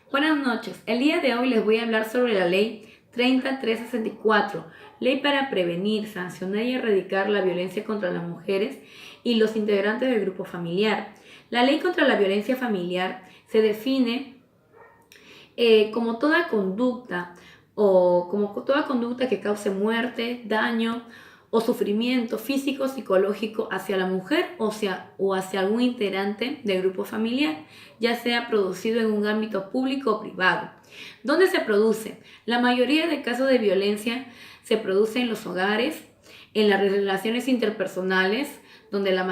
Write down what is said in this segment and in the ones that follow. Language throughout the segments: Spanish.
Buenas noches. El día de hoy les voy a hablar sobre la Ley 3364, Ley para prevenir, sancionar y erradicar la violencia contra las mujeres y los integrantes del grupo familiar. La Ley contra la violencia familiar se define como toda conducta que cause muerte, daño o sufrimiento físico, psicológico hacia la mujer o hacia algún integrante del grupo familiar, ya sea producido en un ámbito público o privado. ¿Dónde se produce? La mayoría de casos de violencia se produce en los hogares, en las relaciones interpersonales, donde la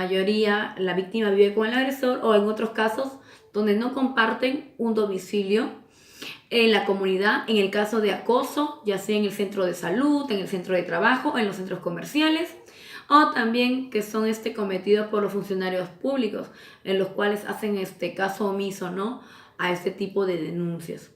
víctima vive con el agresor, o en otros casos donde no comparten un domicilio, en la comunidad, en el caso de acoso, ya sea en el centro de salud, en el centro de trabajo, en los centros comerciales, o también que son cometidos por los funcionarios públicos, en los cuales hacen caso omiso, ¿no?, a este tipo de denuncias.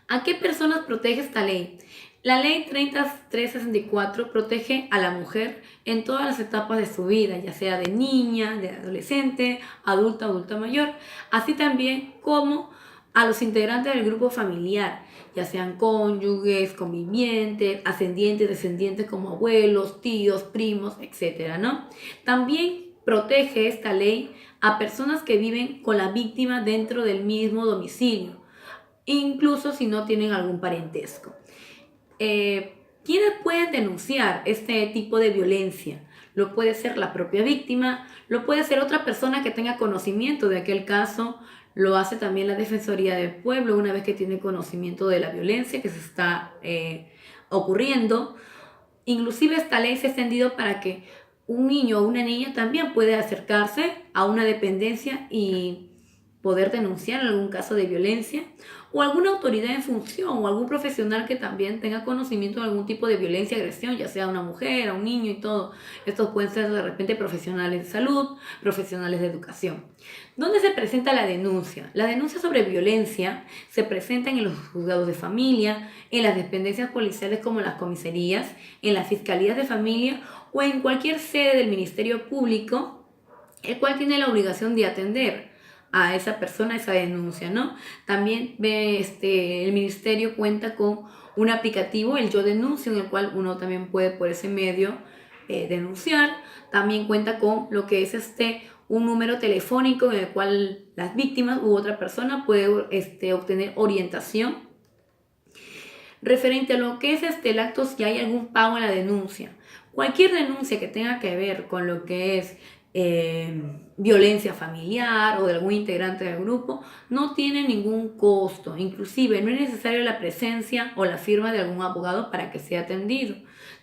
¿A qué personas protege esta ley? La ley 3364 protege a la mujer en todas las etapas de su vida, ya sea de niña, de adolescente, adulta, adulta mayor, así también como a los integrantes del grupo familiar, ya sean cónyuges, convivientes, ascendientes, descendientes como abuelos, tíos, primos, etcétera, ¿no? También protege esta ley a personas que viven con la víctima dentro del mismo domicilio, incluso si no tienen algún parentesco. ¿Quiénes pueden denunciar este tipo de violencia? Lo puede ser la propia víctima, lo puede ser otra persona que tenga conocimiento de aquel caso, lo hace también la Defensoría del Pueblo una vez que tiene conocimiento de la violencia que se está ocurriendo. Inclusive esta ley se ha extendido para que un niño o una niña también puede acercarse a una dependencia y poder denunciar algún caso de violencia, o alguna autoridad en función o algún profesional que también tenga conocimiento de algún tipo de violencia, agresión, ya sea a una mujer, a un niño y todo. Estos pueden ser de repente profesionales de salud, profesionales de educación. ¿Dónde se presenta la denuncia? La denuncia sobre violencia se presenta en los juzgados de familia, en las dependencias policiales como las comisarías, en las fiscalías de familia o en cualquier sede del Ministerio Público, el cual tiene la obligación de atender a esa persona, esa denuncia, ¿no? También el ministerio cuenta con un aplicativo, el Yo Denuncio, en el cual uno también puede por ese medio denunciar. También cuenta con lo que es un número telefónico en el cual las víctimas u otra persona puede obtener orientación referente a lo que es el acto, si hay algún pago en la denuncia. Cualquier denuncia que tenga que ver con lo que es violencia familiar o de algún integrante del grupo no tiene ningún costo. Inclusive no es necesaria la presencia o la firma de algún abogado para que sea atendido,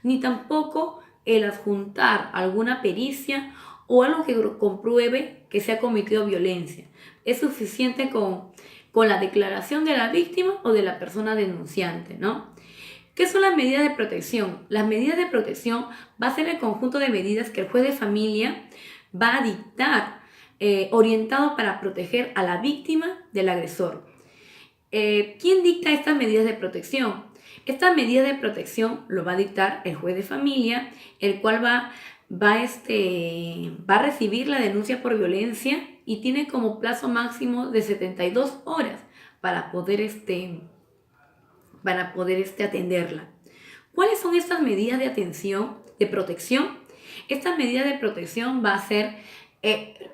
ni tampoco el adjuntar alguna pericia o algo que compruebe que se ha cometido violencia. Es suficiente con la declaración de la víctima o de la persona denunciante, ¿no? ¿Qué son las medidas de protección? Las medidas de protección va a ser el conjunto de medidas que el juez de familia va a dictar, orientado para proteger a la víctima del agresor. ¿Quién dicta estas medidas de protección? Estas medidas de protección lo va a dictar el juez de familia, el cual va a recibir la denuncia por violencia y tiene como plazo máximo de 72 horas para poder atenderla. ¿Cuáles son estas medidas de atención, de protección? Estas medidas de protección va a ser,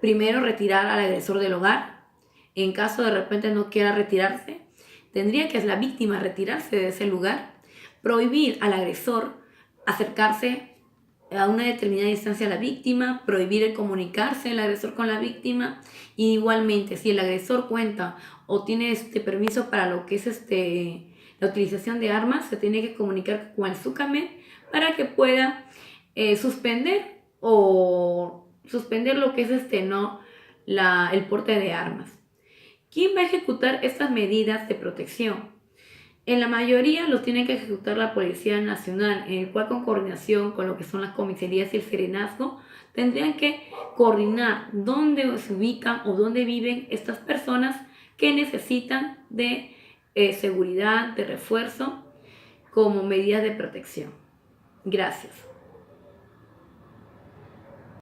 primero, retirar al agresor del hogar. En caso de repente no quiera retirarse, tendría que la víctima retirarse de ese lugar. Prohibir al agresor acercarse a una determinada distancia a la víctima, prohibir el comunicarse el agresor con la víctima, y igualmente si el agresor cuenta o tiene permiso para lo que es la utilización de armas, se tiene que comunicar con el SUCAMED para que pueda suspender lo que es el porte de armas. ¿Quién va a ejecutar estas medidas de protección? En la mayoría lo tiene que ejecutar la Policía Nacional, en el cual con coordinación con lo que son las comisarías y el serenazgo, tendrían que coordinar dónde se ubican o dónde viven estas personas que necesitan de seguridad, de refuerzo, como medidas de protección. Gracias.